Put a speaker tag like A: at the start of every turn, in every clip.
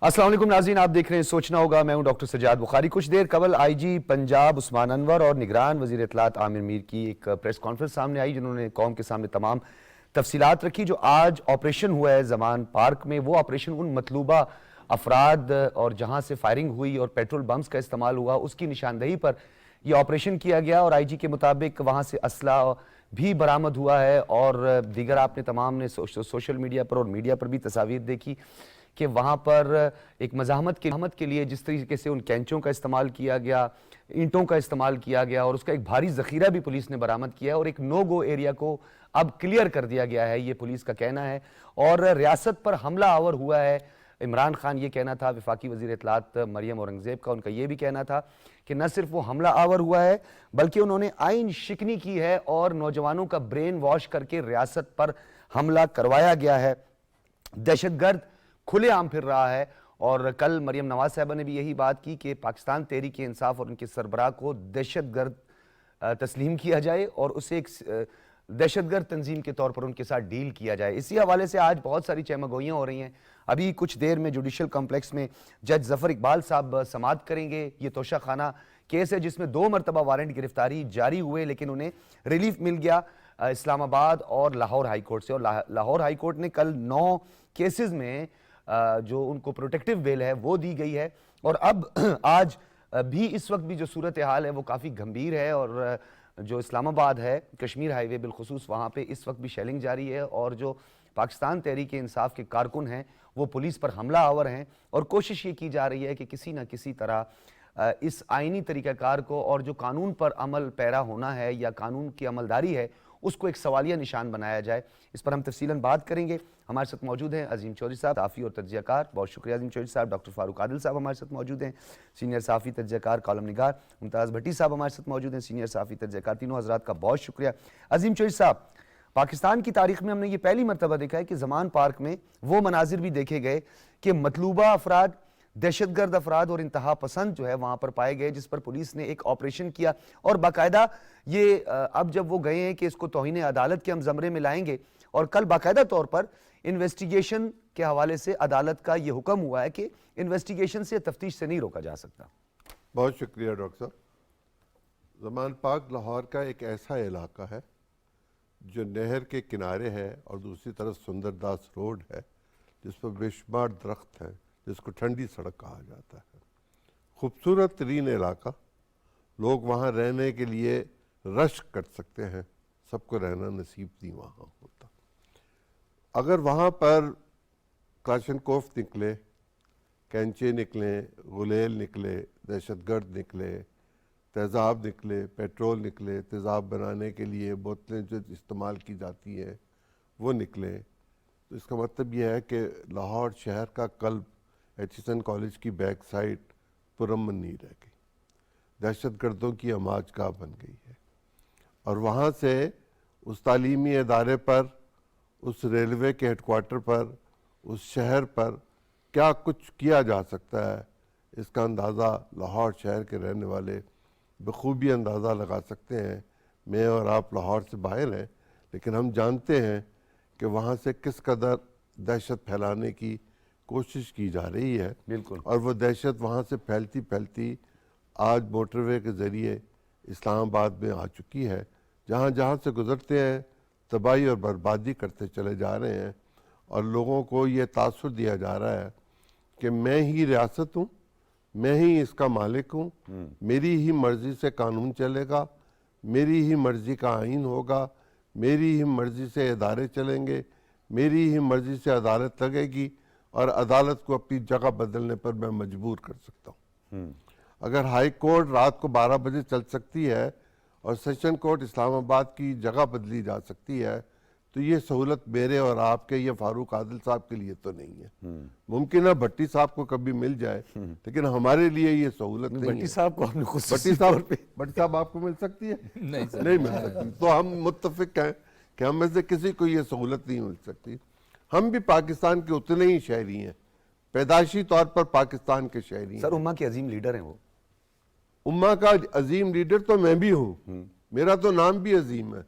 A: अस्सलाम वालेकुम नाज़रीन, आप देख रहे हैं सोचना होगा। मैं हूं डॉक्टर सजाद बुखारी। कुछ देर कबल आईजी पंजाब उस्मान अनवर और निगरान वज़ीर इत्तलात आमिर मीर की एक प्रेस कॉन्फ्रेंस सामने आई, जिन्होंने कौम के सामने तमाम तफसीलात रखी। जो आज ऑपरेशन हुआ है ज़मान पार्क में, वो ऑपरेशन उन मतलूबा अफराद और जहां से फायरिंग हुई और पेट्रोल बम्स का इस्तेमाल हुआ, उसकी निशानदही पर यह ऑपरेशन किया गया। और आईजी के मुताबिक वहां से असला भी बरामद हुआ है और दीगर आपने तमाम ने सोशल मीडिया पर और मीडिया पर भी तस्वीर देखी कि वहाँ पर एक मज़ाहमत के लिए जिस तरीके से उन कैंचों का इस्तेमाल किया गया, ईंटों का इस्तेमाल किया गया और उसका एक भारी ज़ख़ीरा भी पुलिस ने बरामद किया है और एक नो गो एरिया को अब क्लियर कर दिया गया है, ये पुलिस का कहना है। और रियासत पर हमला आवर हुआ है, इमरान खान ये कहना था, वफाकी वज़ीर इत्तलात मरियम औरंगज़ेब का उनका ये भी कहना था कि न सिर्फ वो हमला आवर हुआ है बल्कि उन्होंने आइन शिकनी की है और नौजवानों का ब्रेन वॉश करके रियासत पर हमला करवाया गया है। दहशतगर्द खुलेआम फिर रहा है और कल मरियम नवाज साहबा ने भी यही बात की कि पाकिस्तान तहरीक इंसाफ और उनके सरबराह को दहशतगर्द तस्लीम किया जाए और उसे एक दहशतगर्द तंजीम के तौर पर उनके साथ डील किया जाए। इसी हवाले से आज बहुत सारी चहमगोइयाँ हो रही हैं। अभी कुछ देर में जुडिशल कॉम्प्लेक्स में जज जफर इकबाल साहब समाअत करेंगे। ये तोशा खाना केस है जिसमें 2 मरतबा वारंट गिरफ्तारी जारी हुए, लेकिन उन्हें रिलीफ मिल गया इस्लामाबाद और लाहौर हाई कोर्ट से। और लाहौर हाई कोर्ट ने कल 9 केसेस में जो उनको प्रोटेक्टिव बेल है वो दी गई है। और अब आज भी इस वक्त भी जो सूरत हाल है वो काफ़ी गंभीर है और जो इस्लामाबाद है, कश्मीर हाईवे बिलखुसूस, वहाँ पे इस वक्त भी शेलिंग जारी है और जो पाकिस्तान तहरीक इंसाफ के कारकुन हैं वो पुलिस पर हमला आवर हैं और कोशिश ये की जा रही है कि किसी न किसी तरह इस आइनी तरीक़ाकार को और जो कानून पर अमल पैरा होना है या कानून की अमलदारी है उसको एक सवालिया निशान बनाया जाए। इस पर हम तफसीलन बात करेंगे। हमारे साथ मौजूद हैं अजीम चौधरी साहब, साफ़ी और तज्ज़ियाकार। बहुत शुक्रिया अजीम चौधरी साहब। डॉक्टर फारूक आदिल साहब हमारे साथ मौजूद हैं, सीनियर साफ़ी तज्ज़ियाकार, कॉलम निगार। मुमताज़ भट्टी साहब हमारे साथ मौजूद हैं, सीनियर साफ़ी तज्ज़ियाकार। तीनों हज़रात का बहुत शुक्रिया। अजीम चौधरी साहब, पाकिस्तान की तारीख में हमने ये पहली मरतबा देखा है कि ज़मान पार्क में वो मनाजिर भी देखे गए कि मतलूबा अफराद, दहशतगर्द अफराद और इंतहा पसंद जो है वहाँ पर पाए गए, जिस पर पुलिस ने एक ऑपरेशन किया और बाकायदा ये अब जब वो गए हैं कि इसको तौहीन अदालत के हम ज़मरे में लाएंगे और कल बाकायदा तौर पर इन्वेस्टिगेशन के हवाले से अदालत का ये हुक्म हुआ है कि इन्वेस्टिगेशन से, तफ्तीश से नहीं रोका जा सकता।
B: बहुत शुक्रिया डॉक्टर साहब। ज़मान पार्क लाहौर का एक ऐसा इलाका है जो नहर के किनारे है और दूसरी तरफ सुंदरदास रोड है जिस पर बेशुमार दरख्त हैं, जिसको ठंडी सड़क कहा जाता है। खूबसूरत तरीन इलाका, लोग वहाँ रहने के लिए रश कर सकते हैं, सबको रहना नसीब नहीं वहाँ होता। अगर वहाँ पर क्लाशनकोफ निकले, कैंचे निकले, गुलेल निकले, दहशतगर्द निकले, तेज़ाब निकले, पेट्रोल निकले, तेज़ाब बनाने के लिए बोतलें जो इस्तेमाल की जाती हैं वो निकले, तो इसका मतलब यह है कि लाहौर शहर का कल्ब एचिसन कॉलेज की बैक साइड पुरअमन नहीं रह गई, दहशतगर्दों की अमाजगाह बन गई है। और वहाँ से उस तालीमी अदारे पर, उस रेलवे के हेडक्वार्टर पर, उस शहर पर क्या कुछ किया जा सकता है, इसका अंदाज़ा लाहौर शहर के रहने वाले बखूबी अंदाज़ा लगा सकते हैं। मैं और आप लाहौर से बाहर हैं, लेकिन हम जानते हैं कि वहाँ से किस कदर दहशत फैलाने की कोशिश की जा रही है।
A: बिल्कुल।
B: और वो दहशत वहाँ से फैलती फैलती आज मोटरवे के ज़रिए इस्लामाबाद में आ चुकी है। जहाँ जहाँ से गुज़रते हैं तबाही और बर्बादी करते चले जा रहे हैं और लोगों को ये तासुर दिया जा रहा है कि मैं ही रियासत हूँ, मैं ही इसका मालिक हूँ, मेरी ही मर्ज़ी से कानून चलेगा, मेरी ही मर्ज़ी का आइन होगा, मेरी ही मर्ज़ी से इदारे चलेंगे, मेरी ही मर्ज़ी से अदालत लगेगी और अदालत को अपनी जगह बदलने पर मैं मजबूर कर सकता हूँ। अगर हाई कोर्ट रात को 12 बजे चल सकती है और सेशन कोर्ट इस्लामाबाद की जगह बदली जा सकती है, तो ये सहूलत मेरे और आपके, ये फारूक आदिल साहब के लिए तो नहीं है। मुमकिन है भट्टी साहब को कभी मिल जाए, लेकिन हमारे लिए ये सहूलत नहीं है।
A: भट्टी साहब को हमने
B: भट्टी साहब आपको मिल सकती है? नहीं मिल सकती। तो हम मुत्तफिक हैं कि हम में से किसी को ये सहूलत नहीं मिल सकती। हम भी पाकिस्तान के उतने ही शहरी हैं, पैदाशी तौर पर पाकिस्तान के शहरी हैं।
A: सर, उम्मा के अजीम लीडर हैं वो।
B: उम्मा का अजीम लीडर तो मैं भी हूँ, मेरा तो नाम भी अजीम है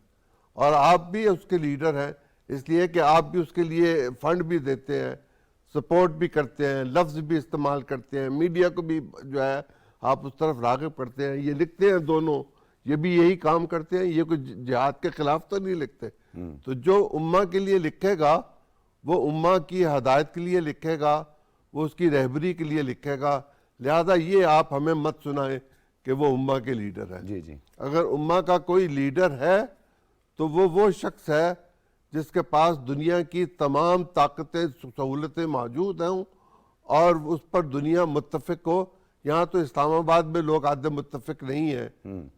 B: और आप भी उसके लीडर हैं, इसलिए कि आप भी उसके लिए फंड भी देते हैं, سپورٹ بھی کرتے ہیں, لفظ بھی استعمال کرتے ہیں, میڈیا کو بھی جو ہے آپ اس طرف راغب کرتے ہیں. یہ لکھتے ہیں دونوں, یہ بھی یہی کام کرتے ہیں, یہ کوئی جہاد کے خلاف تو نہیں لکھتے. تو جو امہ کے لیے لکھے گا وہ امہ کی ہدایت کے لیے لکھے گا, وہ اس کی رہبری کے لیے لکھے گا. لہذا یہ آپ ہمیں مت سنائیں کہ وہ امہ کے لیڈر ہے.
A: جی جی
B: اگر امہ کا کوئی لیڈر ہے تو وہ شخص ہے جس کے پاس دنیا کی تمام طاقتیں سہولتیں موجود ہیں اور اس پر دنیا متفق ہو. یہاں تو اسلام آباد میں لوگ آدھے متفق نہیں ہیں,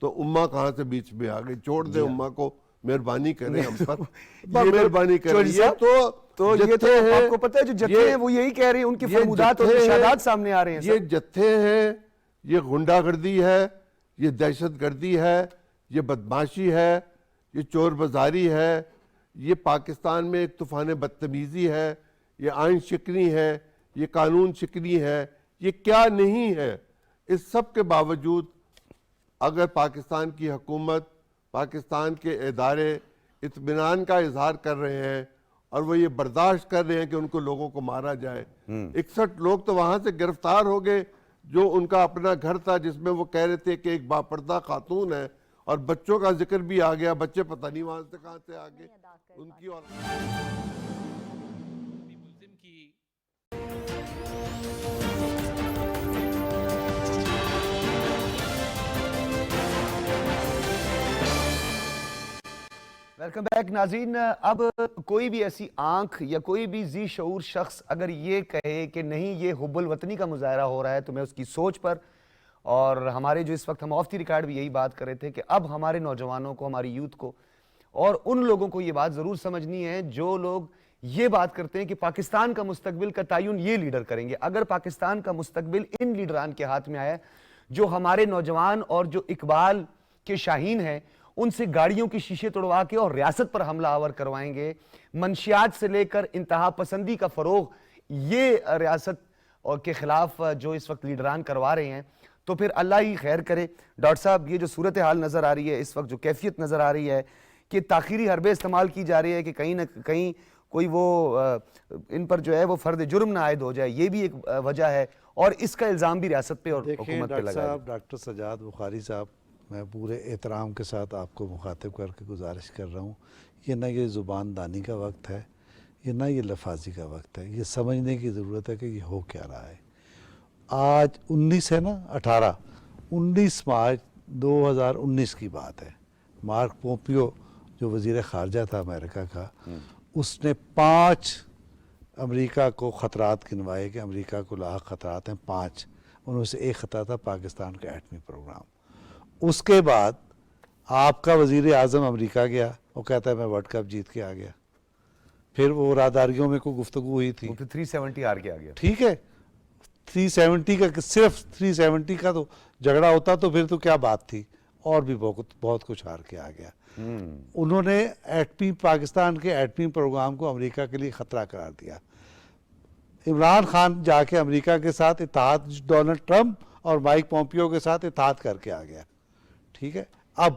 B: تو امہ کہاں سے بیچ میں آ گئی. چھوڑ دیں امہ کو, مہربانی کریں ہم پر, مہربانی کریں. یہ تو جتھے ہیں,
A: آپ کو پتہ ہے جو جتھے ہیں وہ یہی کہہ رہے ہیں, ان کے فرمودات اور ارشادات سامنے آ رہے ہیں.
B: یہ جتھے ہیں, یہ غنڈہ گردی ہے, یہ دہشت گردی ہے, یہ بدماشی ہے, یہ چور بازاری ہے, یہ پاکستان میں ایک طوفان بدتمیزی ہے, یہ آئین شکنی ہے, یہ قانون شکنی ہے, یہ کیا نہیں ہے. اس سب کے باوجود اگر پاکستان کی حکومت, پاکستان کے ادارے اطمینان کا اظہار کر رہے ہیں اور وہ یہ برداشت کر رہے ہیں کہ ان کو لوگوں کو مارا جائے. 61 لوگ تو وہاں سے گرفتار ہو گئے جو ان کا اپنا گھر تھا, جس میں وہ کہہ رہے تھے کہ ایک باپردہ خاتون ہے, اور بچوں کا ذکر بھی آ گیا. بچے پتہ نہیں وہاں سے کہاں سے آگے ان کی. اور
A: ویلکم بیک ناظرین. اب کوئی بھی ایسی آنکھ یا کوئی بھی ذی شعور شخص اگر یہ کہے کہ نہیں یہ حب الوطنی کا مظاہرہ ہو رہا ہے, تو میں اس کی سوچ پر, اور ہمارے جو اس وقت ہم آف دی ریکارڈ بھی یہی بات کر رہے تھے کہ اب ہمارے نوجوانوں کو, ہماری یوتھ کو, اور ان لوگوں کو یہ بات ضرور سمجھنی ہے جو لوگ یہ بات کرتے ہیں کہ پاکستان کا مستقبل کا تعین یہ لیڈر کریں گے. اگر پاکستان کا مستقبل ان لیڈران کے ہاتھ میں آیا جو ہمارے نوجوان اور جو اقبال کے شاہین ہیں ان سے گاڑیوں کی شیشے توڑوا کے اور ریاست پر حملہ آور کروائیں گے, منشیات سے لے کر انتہا پسندی کا فروغ یہ ریاست اور کے خلاف جو اس وقت لیڈران کروا رہے ہیں, تو پھر اللہ ہی خیر کرے. ڈاکٹر صاحب, یہ جو صورتحال نظر آ رہی ہے اس وقت, جو کیفیت نظر آ رہی ہے کہ تاخیری حربے استعمال کی جا رہی ہے کہ کہیں نہ کہیں کوئی وہ ان پر جو ہے وہ فرد جرم نہ عائد ہو جائے, یہ بھی ایک وجہ ہے, اور اس کا الزام بھی ریاست پہ اور حکومت پہ لگا ہے.
C: ڈاکٹر سجاد بخاری صاحب, میں پورے احترام کے ساتھ آپ کو مخاطب کر کے گزارش کر رہا ہوں, یہ نہ یہ زبان دانی کا وقت ہے, یہ نہ یہ لفاظی کا وقت ہے. یہ سمجھنے کی ضرورت ہے کہ یہ ہو کیا رہا ہے. آج 19 ہے نا, 19 مارچ 2019 کی بات ہے. مارک پومپیو جو وزیر خارجہ تھا امریکہ کا, اس نے 5 امریکہ کو خطرات گنوائے کہ امریکہ کو لاحق خطرات ہیں 5. ان میں سے ایک خطرہ تھا پاکستان کا ایٹمی پروگرام. اس کے بعد آپ کا وزیر اعظم امریکہ گیا, وہ کہتا ہے میں ورلڈ کپ جیت کے آ گیا. پھر وہ راداریوں میں کوئی گفتگو ہوئی تھی,
A: 370 ہار کے آ گیا.
C: ٹھیک ہے, 370 کا, صرف 370 کا تو جھگڑا ہوتا تو پھر تو کیا بات تھی, اور بھی بہت کچھ ہار کے آ گیا. انہوں نے پاکستان کے ایٹمی پروگرام کو امریکہ کے لیے خطرہ قرار دیا. عمران خان جا کے امریکہ کے ساتھ اتحاد, ڈونلڈ ٹرمپ اور مائک پومپیو کے ساتھ اتحاد کر کے آ گیا. ٹھیک ہے, اب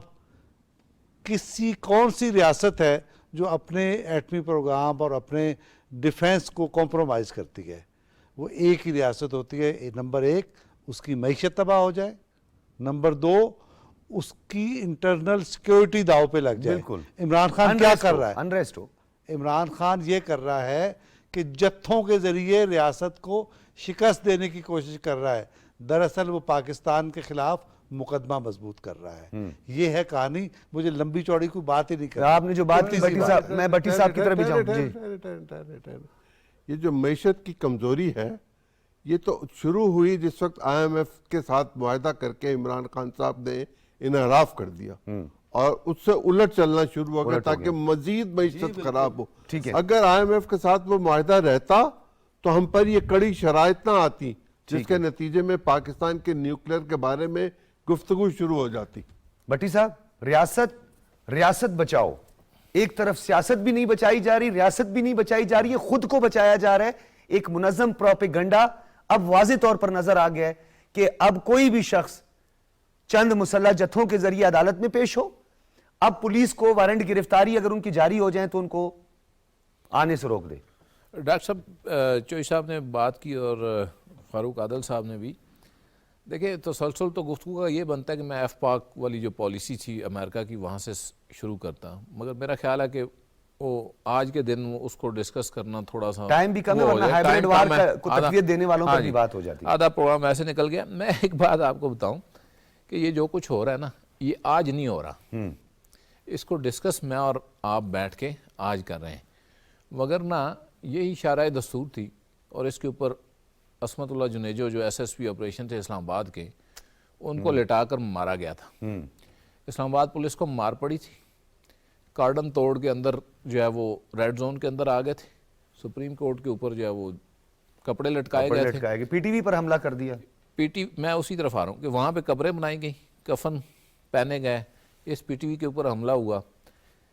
C: کون سی ریاست ہے جو اپنے ایٹمی پروگرام اور اپنے ڈیفنس کو کمپرومائز کرتی ہے؟ وہ ایک ہی ریاست ہوتی ہے. نمبر 1 اس کی معیشت تباہ ہو جائے, نمبر 2 اس کی انٹرنل سیکیورٹی داؤ پہ لگ جائے. عمران خان کیا کر رہا ہے؟
A: انریسٹ ہو.
C: عمران خان یہ کر رہا ہے کہ جتھوں کے ذریعے ریاست کو شکست دینے کی کوشش کر رہا ہے. دراصل وہ پاکستان کے خلاف مقدمہ مضبوط کر رہا ہے. یہ ہے کہانی. مجھے لمبی چوڑی کوئی بات ہی نہیں کرنا.
A: آپ نے جو بات کی بٹی صاحب, میں بٹی صاحب کی طرف بھی جاؤں.
B: یہ جو معیشت کی کمزوری ہے یہ تو شروع ہوئی جس وقت IMF کے ساتھ معاہدہ کر کے عمران خان صاحب نے انحراف کر دیا, اور اس سے الٹ چلنا شروع ہو گیا تاکہ مزید معیشت خراب ہو. اگر IMF کے ساتھ وہ معاہدہ رہتا تو ہم پر یہ کڑی شرائط نہ آتی جس کے نتیجے میں پاکستان کے نیوکلیئر کے بارے میں گفتگو شروع ہو جاتی.
A: بٹی صاحب, ریاست بچاؤ, ایک طرف سیاست بھی نہیں بچائی جا رہی, ریاست بھی نہیں بچائی جا رہی ہے, خود کو بچایا جا رہا ہے. ایک منظم پروپیگنڈا اب واضح طور پر نظر آ گیا ہے کہ اب کوئی بھی شخص چند مسلح جتھوں کے ذریعے عدالت میں پیش ہو, اب پولیس کو وارنٹ گرفتاری اگر ان کی جاری ہو جائیں تو ان کو آنے سے روک دے.
D: ڈاکٹر صاحب چوئی صاحب نے بات کی اور فاروق عادل صاحب نے بھی. دیکھیں تسلسل تو گفتگو کا یہ بنتا ہے کہ میں ایف پاک والی جو پالیسی تھی امریکہ کی وہاں سے شروع کرتا ہوں, مگر میرا خیال ہے کہ وہ آج کے دن اس کو ڈسکس کرنا تھوڑا سا
A: ٹائم بھی کم ہے, ورنہ ہائبرڈ وار کو تقویت دینے والوں پر بھی بات ہو جاتی ہے.
D: آدھا پروگرام ایسے نکل گیا. میں ایک بات آپ کو بتاؤں کہ یہ جو کچھ ہو رہا ہے نا, یہ آج نہیں ہو رہا. اس کو ڈسکس میں اور آپ بیٹھ کے آج کر رہے ہیں, مگر نہ یہی شارع دستور تھی اور اس کے اوپر عصمت اللہ جنیجو جو ایس ایس پی آپریشن تھے اسلام آباد کے, ان کو لٹا کر مارا گیا تھا. اسلام آباد پولیس کو مار پڑی تھی, کارڈن توڑ کے اندر جو ہے وہ ریڈ زون کے اندر آ گئے تھے, سپریم کورٹ کے اوپر جو ہے وہ کپڑے لٹکائے گئے تھے,
A: پی ٹی وی پر حملہ کر دیا.
D: میں اسی طرف آ رہا ہوں کہ وہاں پہ قبریں بنائی گئیں, کفن پہنے گئے, اس پی ٹی وی کے اوپر حملہ ہوا.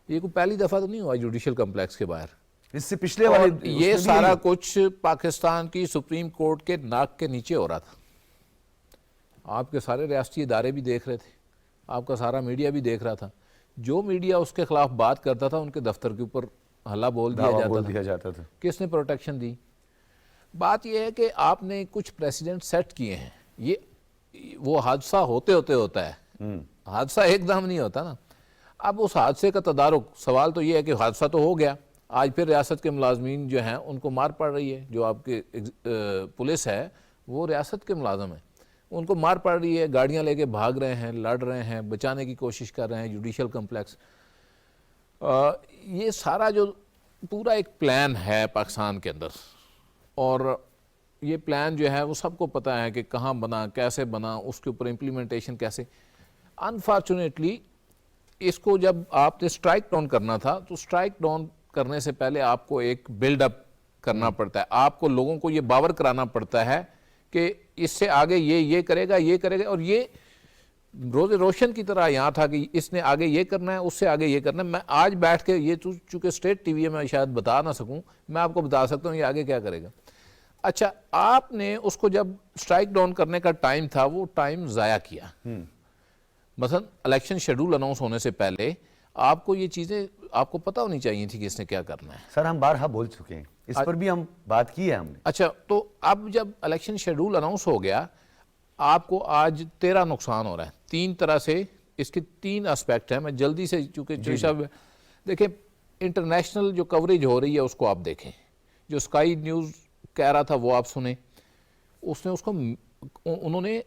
D: یہ کوئی پہلی دفعہ تو نہیں ہوا جوڈیشل کمپلیکس کے باہر.
A: اس سے پچھلے والے
D: یہ سارا کچھ پاکستان کی سپریم کورٹ کے ناک کے نیچے ہو رہا تھا. آپ کے سارے ریاستی ادارے بھی دیکھ رہے تھے, آپ کا سارا میڈیا بھی دیکھ رہا تھا. جو میڈیا اس کے خلاف بات کرتا تھا ان کے دفتر کے اوپر ہلہ بول دیا جاتا تھا. کس نے پروٹیکشن دی؟ بات یہ ہے کہ آپ نے کچھ پریسیڈنٹ سیٹ کیے ہیں. یہ وہ حادثہ ہوتا ہے, حادثہ ایک دم نہیں ہوتا نا. اب اس حادثے کا تدارک, سوال تو یہ ہے کہ حادثہ تو ہو گیا, آج پھر ریاست کے ملازمین جو ہیں ان کو مار پڑ رہی ہے. جو آپ کے پولیس ہے وہ ریاست کے ملازم ہیں, ان کو مار پڑ رہی ہے, گاڑیاں لے کے بھاگ رہے ہیں, لڑ رہے ہیں, بچانے کی کوشش کر رہے ہیں جوڈیشل کمپلیکس. یہ سارا جو پورا ایک پلان ہے پاکستان کے اندر, اور یہ پلان جو ہے وہ سب کو پتہ ہے کہ کہاں بنا, کیسے بنا, اس کے اوپر امپلیمنٹیشن کیسے. انفارچونیٹلی اس کو جب آپ نے سٹرائک ڈاؤن کرنا تھا تو سٹرائک ڈاؤن کرنے سے پہلے آپ کو ایک بلڈ اپ کرنا پڑتا ہے. آپ کو لوگوں کو یہ باور کرانا پڑتا ہے کہ اس سے آگے یہ کرے گا, اور یہ روز روشن کی طرح یہاں تھا کہ اس نے آگے یہ کرنا ہے, اس سے آگے یہ کرنا ہے. میں آج بیٹھ کے یہ چونکہ اسٹیٹ ٹی وی ہے میں شاید بتا نہ سکوں, میں آپ کو بتا سکتا ہوں یہ آگے کیا کرے گا. اچھا, آپ نے اس کو جب سٹرائک ڈاؤن کرنے کا ٹائم تھا وہ ٹائم ضائع کیا. مثلا الیکشن شیڈول اناؤنس ہونے سے پہلے آپ کو یہ چیزیں آپ کو پتہ ہونی چاہیے تھی کہ اس نے کیا کرنا ہے.
A: سر ہم بارہا بول چکے ہیں, اس پر بھی ہم بات کی ہے ہم نے.
D: اچھا, تو اب جب الیکشن شیڈول اناؤنس ہو گیا, آپ کو آج 13 نقصان ہو رہا ہے. 3 طرح سے اس کے 3 اسپیکٹ ہیں. میں جلدی سے چونکہ صاحب دیکھیں انٹرنیشنل جو کوریج ہو رہی ہے اس کو آپ دیکھیں. جو اسکائی نیوز کہہ رہا تھا وہ آپ سنیں, اس نے اس کو انہوں نے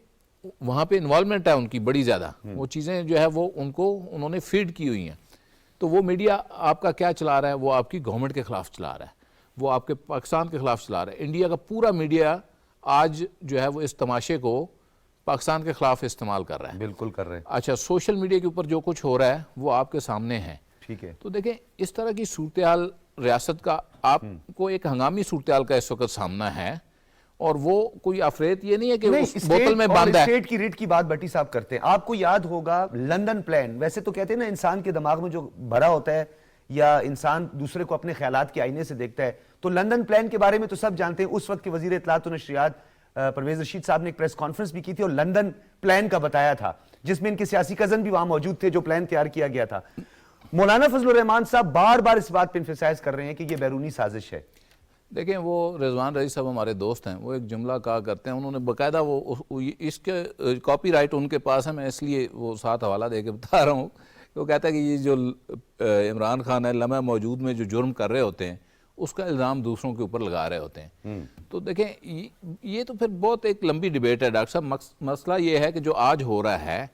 D: وہاں پہ انوالومنٹ ہے ان کی بڑی زیادہ, وہ چیزیں جو ہے وہ ان کو انہوں نے فیڈ کی ہوئی ہیں. تو وہ میڈیا آپ کا کیا چلا رہا ہے, وہ آپ کی گورنمنٹ کے خلاف چلا رہا ہے, وہ آپ کے پاکستان کے خلاف چلا رہا ہے. انڈیا کا پورا میڈیا آج جو ہے وہ اس تماشے کو پاکستان کے خلاف استعمال کر رہا ہے.
A: بالکل کر رہے ہیں.
D: اچھا, سوشل میڈیا کے اوپر جو کچھ ہو رہا ہے وہ آپ کے سامنے ہے.
A: ٹھیک ہے.
D: تو دیکھیں اس طرح کی صورتحال ریاست کا آپ کو ایک ہنگامی صورتحال کا اس وقت سامنا ہے, اور وہ کوئی افریت یہ نہیں ہے کہ اس بوتل میں بند ہے.
A: اسٹیٹ کی ریٹ کی بات بٹی صاحب کرتے ہیں. آپ کو یاد ہوگا لندن پلان, ویسے تو کہتے ہیں نا انسان کے دماغ میں جو بھرا ہوتا ہے یا انسان دوسرے کو اپنے خیالات کے آئینے سے دیکھتا ہے, تو لندن پلان کے بارے میں تو سب جانتے ہیں. اس وقت کے وزیر اطلاعات و نشریات پرویز رشید صاحب نے ایک پریس کانفرنس بھی کی تھی اور لندن پلان کا بتایا تھا, جس میں ان کے سیاسی کزن بھی وہاں موجود تھے جو پلان تیار کیا گیا تھا. مولانا فضل الرحمان صاحب بار بار اس بات پہ انفسائز کر رہے ہیں کہ یہ بیرونی سازش ہے.
D: دیکھیں وہ رضوان رئیس صاحب ہمارے دوست ہیں, وہ ایک جملہ کہا کرتے ہیں, انہوں نے باقاعدہ وہ اس کے کاپی رائٹ ان کے پاس ہے, میں اس لیے وہ ساتھ حوالہ دے کے بتا رہا ہوں. وہ کہتا ہے کہ یہ جو عمران خان ہے لمحہ موجود میں جو جرم کر رہے ہوتے ہیں اس کا الزام دوسروں کے اوپر لگا رہے ہوتے ہیں. تو دیکھیں یہ تو پھر بہت ایک لمبی ڈیبیٹ ہے ڈاکٹر صاحب. مسئلہ یہ ہے کہ جو آج ہو رہا ہے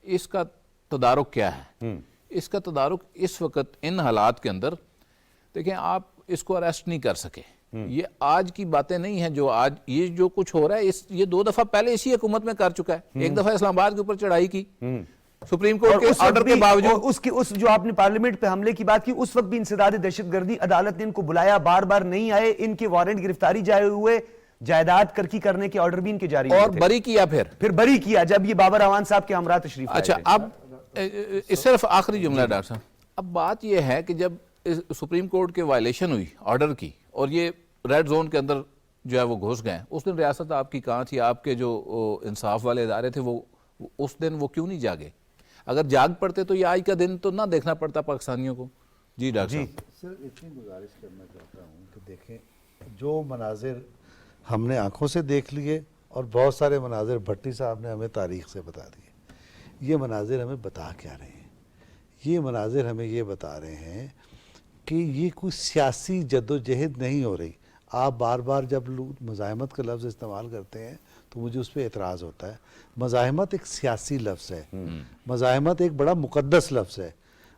D: اس کا تدارک کیا ہے. اس کا تدارک اس وقت ان حالات کے اندر دیکھیں آپ اس کو اریسٹ نہیں کر سکے. یہ آج کی باتیں نہیں ہیں جو آج یہ جو کچھ ہو رہا ہے, یہ 2 دفعہ پہلے اسی حکومت میں کر چکا ہے. ایک دفعہ اسلام آباد کے اوپر چڑھائی کی سپریم کورٹ کے آرڈر کے باوجود,
A: اس جو آپ نے پارلیمنٹ پہ حملے کی بات کی اس وقت بھی انسداد دہشت گردی, عدالت نے ان کو بلایا, بار بار نہیں آئے, ان کے وارنٹ گرفتاری جائے ہوئے, جائیداد کرکی کرنے کے آرڈر بھی ان کے جاری ہوئے
D: اور بری کیا, پھر
A: بری کیا جب یہ بابر اعوان صاحب کے ہمراہ تشریف آئے.
D: اچھا, اب اس صرف آخری جملہ ہے ڈاکٹر صاحب. اب بات یہ ہے کہ جب سپریم کورٹ کے وائلیشن ہوئی آرڈر کی اور یہ ریڈ زون کے اندر جو ہے وہ گھس گئے, اس دن ریاست آپ کی کہاں تھی؟ آپ کے جو انصاف والے ادارے تھے وہ اس دن وہ کیوں نہیں جاگے؟ اگر جاگ پڑتے تو یہ آج کا دن تو نہ دیکھنا پڑتا پاکستانیوں کو. جی ڈاکٹر صاحب.
C: سر اتنی گزارش کرنا چاہتا ہوں کہ دیکھیں जो मनाजिर हमने आंखों से देख लिए और बहुत सारे मनाजिर भट्टी साहब ने हमें तारीख से बता दिए। ये मनाजिर हमें बता क्या रहे हैं? ये मनाजिर हमें ये बता रहे हैं कि ये कोई सियासी जद्दोजहद नहीं हो रही। आप बार बार जब लोग मज़ाहमत का लफ्ज़ इस्तेमाल करते हैं तो मुझे उस पर एतराज़ होता है। मज़ाहमत एक सियासी लफ्ज़ है, मज़ाहमत एक बड़ा मुक़द्दस लफ्ज़ है।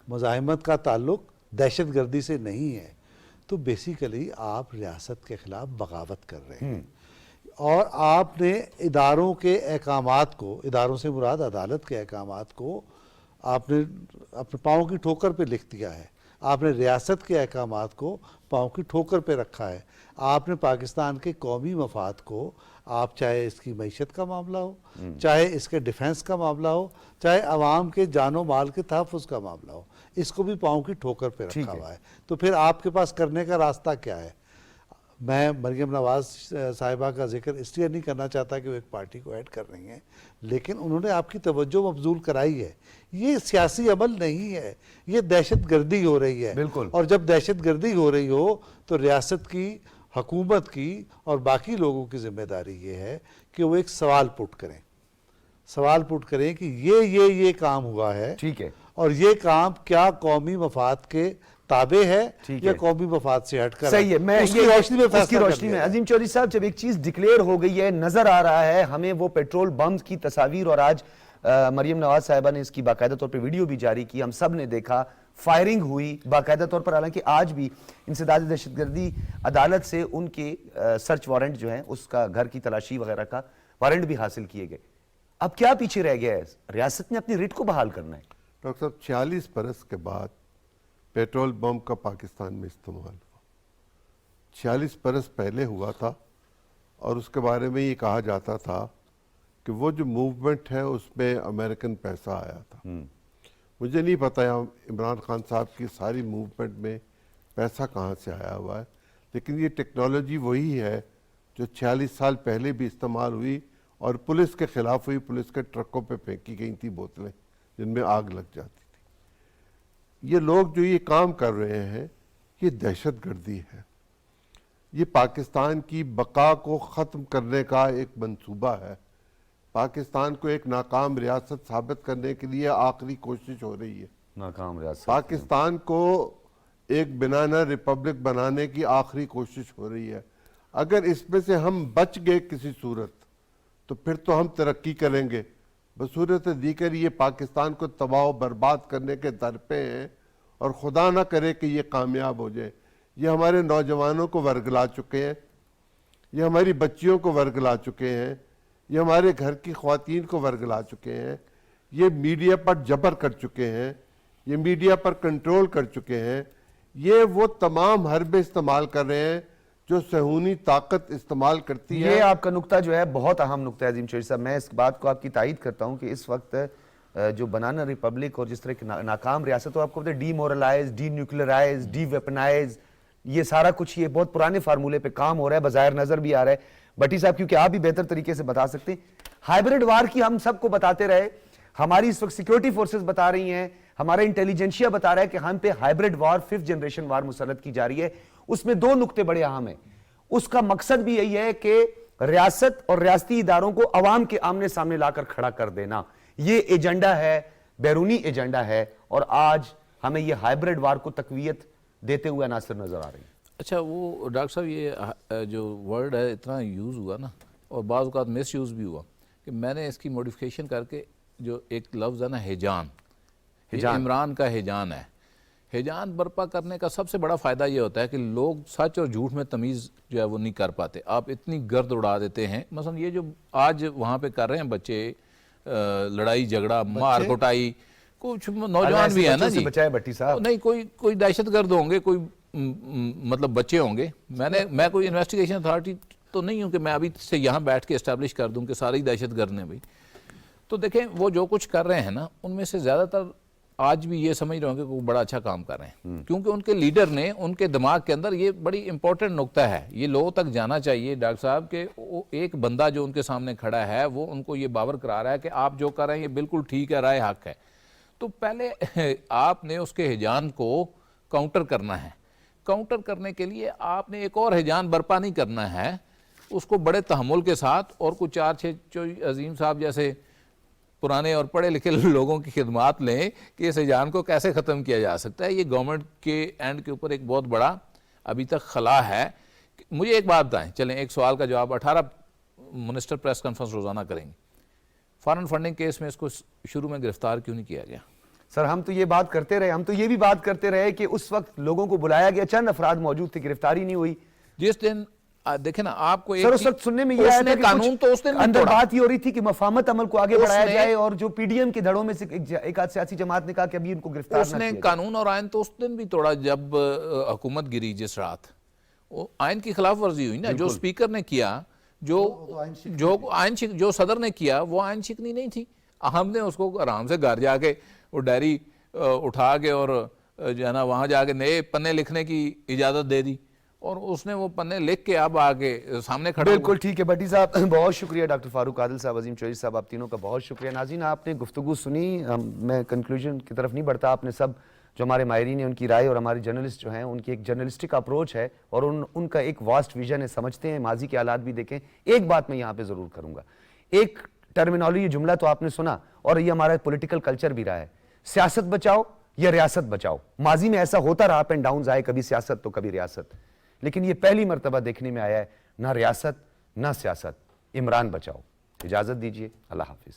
C: मज़ाहमत का ताल्लुक़ दहशत गर्दी से नहीं है। तो बेसिकली आप रियासत के ख़िलाफ़ बगावत कर रहे हैं और आपने इदारों के अहकामात को, इदारों से मुराद अदालत के अहकामात को आपने अपने पाँव की ठोकर पे लिख दिया है। आपने रियासत के अहकामात को पाँव की ठोकर पे रखा है। आपने पाकिस्तान के कौमी मफाद को, आप चाहे इसकी मईशत का मामला हो, चाहे इसके डिफेंस का मामला हो, चाहे अवाम के जानो माल के तहफ़्फ़ुज़ का मामला हो, इसको भी पाँव की ठोकर पे रखा हुआ है। तो फिर आपके पास करने का रास्ता क्या है? मैं मरियम नवाज़ साहिबा का जिक्र इसलिए नहीं करना चाहता कि वो एक पार्टी को ऐड कर रही हैं, लेकिन उन्होंने आपकी तवज्जो मबजूल कराई है। ये सियासी अमल नहीं है, ये दहशत गर्दी हो रही है।
A: बिल्कुल।
C: और जब दहशत गर्दी हो रही हो तो रियासत की, हुकूमत की और बाकी लोगों की जिम्मेदारी ये है कि वो एक सवाल पुट करें, सवाल पुट करें कि ये काम हुआ है,
A: ठीक है,
C: और ये काम क्या कौमी मफाद के ताबे है
A: ठीक
C: या
A: है।
C: कौमी मफाद से हटकर
A: सही है। मैं
C: उसकी रोशनी में
A: उसकी
C: फैसला कर
A: रोशनी में
C: लिया जाए।
A: अजीम चौधरी साहब, जब एक चीज डिक्लेयर हो गई है, नजर आ रहा है हमें वो पेट्रोल बम्स की तस्वीर, और आज मरियम नवाज साहिबा ने इसकी बाकायदा तौर पर वीडियो भी जारी की, हम सब ने देखा, फायरिंग हुई बाकायदा तौर पर। हालांकि आज भी इंसदाद दहशतगर्दी अदालत से उनके सर्च वारंट जो है, उसका घर की तलाशी वगैरह का वारंट भी हासिल किए गए। अब क्या पीछे रह गया है? रियासत ने अपनी रिट को बहाल करना है।
B: डॉक्टर साहब, 46 बरस के बाद पेट्रोल बम का पाकिस्तान में इस्तेमाल हुआ। 46 बरस पहले हुआ था और उसके बारे में ये कहा जाता था कि वो जो मूवमेंट है उसमें अमेरिकन पैसा आया था। मुझे नहीं पता इमरान खान साहब की सारी मूवमेंट में पैसा कहाँ से आया हुआ है, लेकिन ये टेक्नोलॉजी वही है जो 46 साल पहले भी इस्तेमाल हुई और पुलिस के ख़िलाफ़ हुई। पुलिस के ट्रकों पे फेंकी गई थी बोतलें जिनमें आग लग जाती थी। ये लोग जो ये काम कर रहे हैं, ये दहशत गर्दी है। ये पाकिस्तान की बका को ख़त्म करने का एक मंसूबा है। पाकिस्तान को एक नाकाम रियासत साबित करने के लिए आखिरी कोशिश हो रही है।
A: नाकाम रियासत,
B: पाकिस्तान को एक बनाना रिपब्लिक बनाने की आखिरी कोशिश हो रही है। अगर इसमें से हम बच गए किसी सूरत तो फिर तो हम तरक्की करेंगे। बसूरत दीगर ये पाकिस्तान को तबाह बर्बाद करने के दर पे हैं और खुदा ना करे कि ये कामयाब हो जाए। ये हमारे नौजवानों को वर्गला चुके हैं, ये हमारी बच्चियों को वर्गला चुके हैं, ये हमारे घर की ख्वातीन को वर्गला चुके हैं, ये मीडिया पर जबर कर चुके हैं, ये मीडिया पर कंट्रोल कर चुके हैं। ये वो तमाम हरबे इस्तेमाल कर रहे हैं जो सहूनी ताकत इस्तेमाल करती है।
A: ये आपका नुक्ता जो है बहुत अहम नुक्ता है अजीम चौधरी साहब। मैं इस बात को आपकी तायीद करता हूं कि इस वक्त जो बनाना रिपब्लिक और जिस तरह की नाकाम रियासत हो, आपको पता है, demoralise, D nuclearise, D weaponise, ये सारा कुछ ये बहुत पुराने फार्मूले पे काम हो रहा है, बाज़ाहिर नजर भी आ रहा है। भट्टी साहब, क्योंकि आप भी बेहतर तरीके से बता सकते हैं, हाइब्रिड वार की हम सबको बताते रहे, हमारी इस वक्त सिक्योरिटी फोर्सेस बता रही हैं, हमारा इंटेलिजेंशिया बता रहा है कि हम पे हाइब्रिड वार, 5th जनरेशन वार मुसल्लत की जा रही है। उसमें दो नुक्ते बड़े अहम हैं। उसका मकसद भी यही है कि रियासत और रियासती इदारों को अवाम के आमने सामने लाकर खड़ा कर देना। ये एजेंडा है, बैरूनी एजेंडा है, और आज हमें ये हाइब्रिड वार को तकवीयत देते हुए अनासर नजर आ रही है।
D: अच्छा, वो डॉक्टर साहब, ये जो वर्ड है इतना यूज़ हुआ ना, और बाज़ औक़ात मिस यूज़ भी हुआ, कि मैंने इसकी मॉडिफिकेशन करके जो एक लफ्ज़ है ना, हिजान, इमरान का हिजान है। हिजान बर्पा करने का सबसे बड़ा फ़ायदा ये होता है कि लोग सच और झूठ में तमीज़ जो है वो नहीं कर पाते। आप इतनी गर्द उड़ा देते हैं। मसलन ये जो आज वहाँ पे कर रहे हैं बच्चे, लड़ाई झगड़ा, मार कुटाई, कुछ नौजवान भी है ना जी,
A: बचाए भट्टी साहब,
D: नहीं कोई दहशतगर्द होंगे, कोई मतलब बच्चे होंगे। मैं कोई इन्वेस्टिगेशन अथॉरिटी तो नहीं हूँ कि मैं अभी से यहाँ बैठ के इस्टेब्लिश कर दूँ कि सारे ही दहशतगर्द हैं भाई। तो देखें, वो जो कुछ कर रहे हैं ना, उनमें से ज़्यादातर आज भी ये समझ रहे होंगे कि वो बड़ा अच्छा काम कर रहे हैं, क्योंकि उनके लीडर ने उनके दिमाग के अंदर ये बड़ी इंपॉर्टेंट नुक्ता है, ये लोगों तक जाना चाहिए डॉक्टर साहब, के एक बंदा जो उनके सामने खड़ा है वो उनको ये बावर करा रहा है कि आप जो कर रहे हैं ये बिल्कुल ठीक है, राय हक है। तो पहले आपने उसके हिजान को काउंटर करना है। काउंटर करने के लिए आपने एक और हिजान बर्पा नहीं करना है, उसको बड़े तहम्मुल के साथ और कुछ 4-6 अजीम साहब जैसे पुराने और पढ़े लिखे लोगों की खिदमात लें कि इस हिजान को कैसे ख़त्म किया जा सकता है। ये गवर्नमेंट के एंड के ऊपर एक बहुत बड़ा अभी तक खला है। मुझे एक बात बताएं, चलें एक सवाल का जवाब, 18 मिनिस्टर प्रेस कॉन्फ्रेंस रोज़ाना करेंगे, फॉरेन फंडिंग केस में इसको शुरू में गिरफ्तार क्यों नहीं किया गया?
A: सर हम तो ये बात करते रहे, हम तो ये भी बात करते रहे कि उस वक्त लोगों को बुलाया गया, चंद अफराद मौजूद थे, गिरफ्तारी नहीं हुई।
D: जिस दिन देखे ना आपको एक
A: सर उस वक्त सुनने में ये आया था कि
D: कानून
A: कुछ
D: तो उस दिन भी
A: अंदर
D: तोड़ा।
A: बात ये हो रही थी कि मफाहमत अमल को आगे बढ़ाया
D: उसने-
A: जाए, और जो पीडीएम के धड़ों में से एक आध सियासी जमात ने कहा कि अभी इनको गिरफ्तार ना
D: उसने
A: किया जाए।
D: कानून और आयन तो उस दिन भी तोड़ा जब हुकूमत गिरी जिस रात, वो आयन की खिलाफ वर्जी हुई ना। जो स्पीकर ने किया, जो सदर ने किया, वो आयन शिकनी नहीं थी। हमने उसको आराम से घर जाके वो डायरी उठा के और जो है ना वहाँ जाके नए पन्ने लिखने की इजाज़त दे दी, और उसने वो पन्ने लिख के अब आके सामने खड़ा
A: बिल्कुल ठीक है भट्टी साहब, बहुत शुक्रिया। डॉक्टर फारूक आदिल साहब, अजीम चौधरी साहब, आप तीनों का बहुत शुक्रिया। नाज़रीन आपने गुफ्तगू सुनी, मैं कंक्लूजन की तरफ नहीं बढ़ता। आपने सब जो हमारे माहिरीन हैं उनकी राय और हमारे जर्नलिस्ट जो हैं उनकी एक जर्नलिस्टिक अप्रोच है और उनका एक वास्ट विजन है, समझते हैं माजी के हालात भी देखें। एक बात मैं यहाँ पे ज़रूर करूँगा, एक टर्मिनोलॉजी जुमला तो आपने सुना और ये हमारा पॉलिटिकल कल्चर भी रहा है, सियासत बचाओ या रियासत बचाओ। माजी में ऐसा होता रहा, अप एंड डाउन आए, कभी सियासत तो कभी रियासत, लेकिन ये पहली मर्तबा देखने में आया है ना रियासत ना सियासत, इमरान बचाओ। इजाज़त दीजिए, अल्लाह हाफिज़।